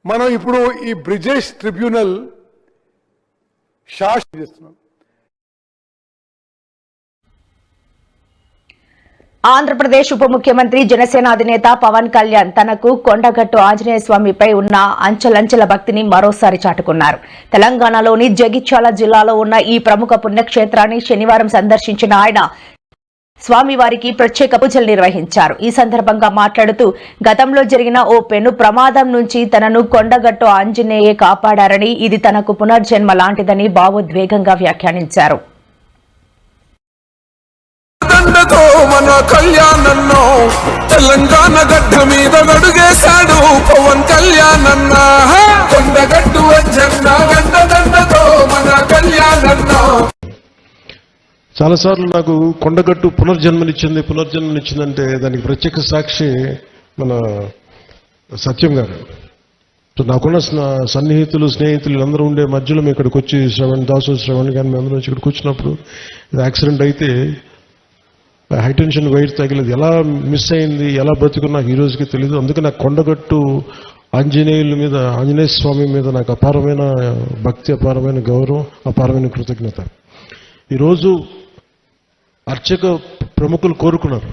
మనం ఇప్పుడు ఈ బ్రిజేష్ ట్రిబ్యునల్ శాసన చేస్తున్నాం. ఆంధ్రప్రదేశ్ ఉప ముఖ్యమంత్రి జనసేన అధినేత పవన్ కళ్యాణ్ తనకు కొండగట్టు ఆంజనేయ స్వామిపై ఉన్న అంచెలంచెల భక్తిని మరోసారి చాటుకున్నారు. తెలంగాణలోని జగిత్యాల జిల్లాలో ఉన్న ఈ ప్రముఖ పుణ్యక్షేత్రాన్ని శనివారం సందర్శించిన ఆయన స్వామివారికి ప్రత్యేక పూజలు నిర్వహించారు. ఈ సందర్భంగా మాట్లాడుతూ గతంలో జరిగిన ఓ పెను ప్రమాదం నుంచి తనను కొండగట్టు ఆంజనేయే కాపాడారని, ఇది తనకు పునర్జన్మ లాంటిదని భావోద్వేగంగా వ్యాఖ్యానించారు. మన కళ్యాణన్న తెలంగాణ గడ్డ మీద గడుగేశాడు పవన్ కళ్యాణన్న. కొండగట్టు అంజన్న గంటదండతో మన కళ్యాణన్న. చాలాసార్లు నాకు కొండగట్టు పునర్జన్మనిచ్చిందంటే దానికి ప్రత్యేక సాక్షి మన సత్యం గారు. నాకున్న సన్నిహితులు స్నేహితులు అందరూ ఉండే మధ్యలో మేము ఇక్కడికి వచ్చి శ్రవణ్ కానీ మేము అందరం ఇక్కడికి వచ్చినప్పుడు యాక్సిడెంట్ అయితే హైటెన్షన్ వైర్ తగిలేదు. ఎలా మిస్ అయింది, ఎలా బతుకున్నా ఈ రోజుకి తెలియదు. అందుకే నాకు కొండగట్టు ఆంజనేయ స్వామి మీద నాకు అపారమైన భక్తి, అపారమైన గౌరవం, అపారమైన కృతజ్ఞత. ఈరోజు అర్చక ప్రముఖులు కోరుకున్నారు.